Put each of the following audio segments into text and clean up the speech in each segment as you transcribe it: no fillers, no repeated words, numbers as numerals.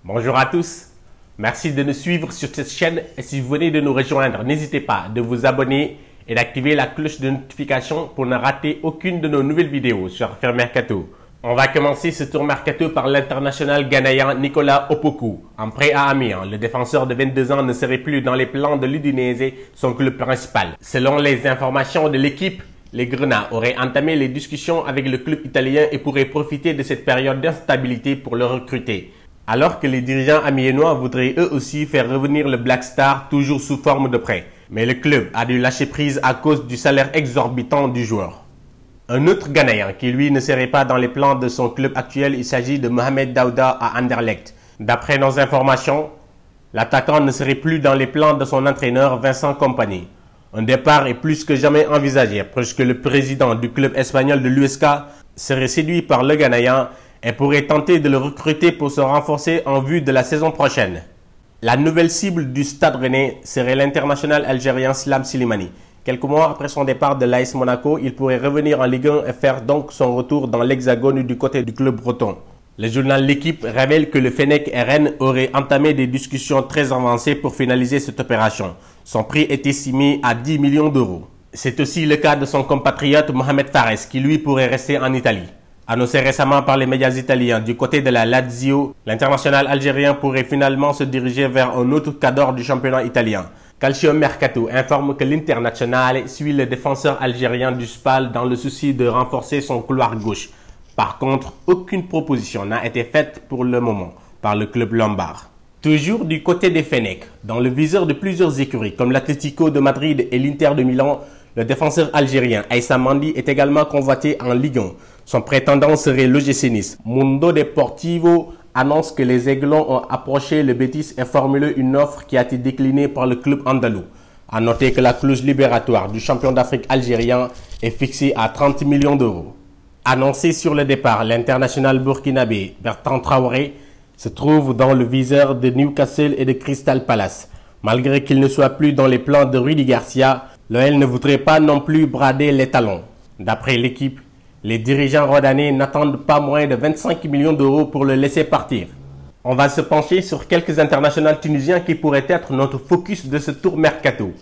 Bonjour à tous, merci de nous suivre sur cette chaîne et si vous venez de nous rejoindre, n'hésitez pas de vous abonner et d'activer la cloche de notification pour ne rater aucune de nos nouvelles vidéos sur Affaires Mercato. On va commencer ce tour mercato par l'international ghanéen Nicolas Opoku. En prêt à Amiens, le défenseur de 22 ans ne serait plus dans les plans de l'Udinese, son club principal. Selon les informations de l'équipe, les Grenats auraient entamé les discussions avec le club italien et pourraient profiter de cette période d'instabilité pour le recruter. Alors que les dirigeants amiénois voudraient eux aussi faire revenir le Black Star toujours sous forme de prêt. Mais le club a dû lâcher prise à cause du salaire exorbitant du joueur. Un autre Ghanéen qui lui ne serait pas dans les plans de son club actuel, il s'agit de Mohamed Daouda à Anderlecht. D'après nos informations, l'attaquant ne serait plus dans les plans de son entraîneur Vincent Kompany. Un départ est plus que jamais envisagé puisque le président du club espagnol de l'USK serait séduit par le Ghanéen et pourrait tenter de le recruter pour se renforcer en vue de la saison prochaine. La nouvelle cible du Stade Rennais serait l'international algérien Slam Slimani. Quelques mois après son départ de l'AS Monaco, il pourrait revenir en Ligue 1 et faire donc son retour dans l'Hexagone du côté du club breton. Le journal L'Équipe révèle que le Fennec et Rennes auraient entamé des discussions très avancées pour finaliser cette opération. Son prix est estimé à 10 millions d'euros. C'est aussi le cas de son compatriote Mohamed Fares qui lui pourrait rester en Italie. Annoncé récemment par les médias italiens du côté de la Lazio, l'international algérien pourrait finalement se diriger vers un autre cadre du championnat italien. Calcio Mercato informe que l'International suit le défenseur algérien du SPAL dans le souci de renforcer son couloir gauche. Par contre, aucune proposition n'a été faite pour le moment par le club lombard. Toujours du côté des Fennecs, dans le viseur de plusieurs écuries comme l'Atlético de Madrid et l'Inter de Milan, le défenseur algérien Aïssa Mandi est également convoité en Ligue 1. Son prétendant serait l'OGC Nice. Mundo Deportivo annonce que les Aiglons ont approché le Betis et formulé une offre qui a été déclinée par le club andalou. A noter que la clause libératoire du champion d'Afrique algérien est fixée à 30 millions d'euros. Annoncé sur le départ, l'international burkinabé Bertrand Traoré se trouve dans le viseur de Newcastle et de Crystal Palace. Malgré qu'il ne soit plus dans les plans de Rudy Garcia, l'OL ne voudrait pas non plus brader les talons. D'après l'équipe, les dirigeants rhodanais n'attendent pas moins de 25 millions d'euros pour le laisser partir. On va se pencher sur quelques internationaux tunisiens qui pourraient être notre focus de ce tour mercato.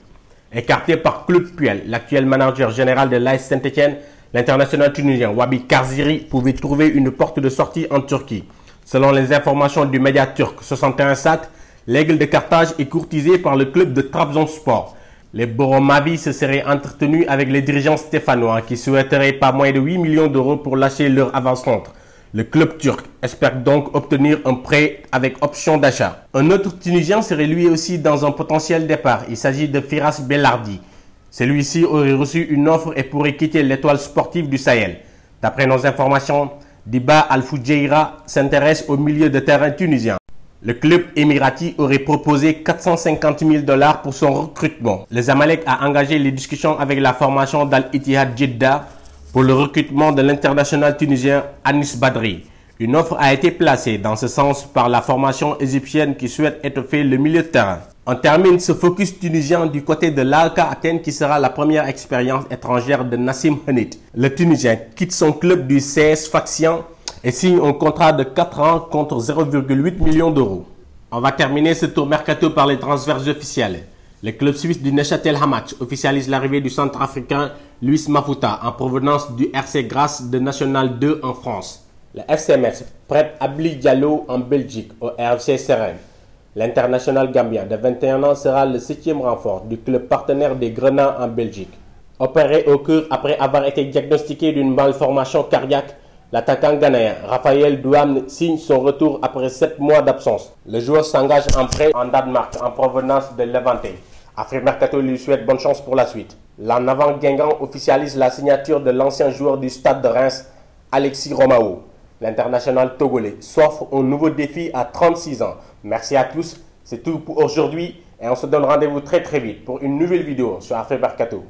Écarté par Claude Puel, l'actuel manager général de l'AS Saint-Etienne, l'international tunisien Wabi Karziri pouvait trouver une porte de sortie en Turquie. Selon les informations du média turc 61 Sat, l'Aigle de Carthage est courtisé par le club de Trabzonspor. Les Boromavi se seraient entretenus avec les dirigeants stéphanois qui souhaiteraient pas moins de 8 millions d'euros pour lâcher leur avant-centre. Le club turc espère donc obtenir un prêt avec option d'achat. Un autre Tunisien serait lui aussi dans un potentiel départ. Il s'agit de Firas Bellardi. Celui-ci aurait reçu une offre et pourrait quitter l'étoile sportive du Sahel. D'après nos informations, Diba Al-Foujaira s'intéresse au milieu de terrain tunisien. Le club émirati aurait proposé 450 000 $ pour son recrutement. Le Zamalek a engagé les discussions avec la formation d'Al-Ittihad Jeddah pour le recrutement de l'international tunisien Anis Badri. Une offre a été placée dans ce sens par la formation égyptienne qui souhaite étoffer le milieu de terrain. On termine ce focus tunisien du côté de l'AEK Athènes qui sera la première expérience étrangère de Nassim Hanit. Le Tunisien quitte son club du CS Sfaxian et signe un contrat de 4 ans contre 0,8 millions d'euros. On va terminer ce tour mercato par les transferts officiels. Le club suisse du Neuchâtel Hamach officialise l'arrivée du centrafricain Luis Mafuta en provenance du RC Grasse de National 2 en France. Le FC Metz prête Abli Diallo en Belgique au RFC Seren. L'international gambien de 21 ans sera le 7e renfort du club partenaire des Grenats en Belgique. Opéré au cœur après avoir été diagnostiqué d'une malformation cardiaque, l'attaquant ghanéen Raphaël Douam signe son retour après 7 mois d'absence. Le joueur s'engage en prêt en Danemark en provenance de Levante. Affaires Mercato lui souhaite bonne chance pour la suite. L'en avant Guingamp officialise la signature de l'ancien joueur du Stade de Reims, Alexis Romao. L'international togolais s'offre un nouveau défi à 36 ans. Merci à tous, c'est tout pour aujourd'hui et on se donne rendez-vous très vite pour une nouvelle vidéo sur Affaires Mercato.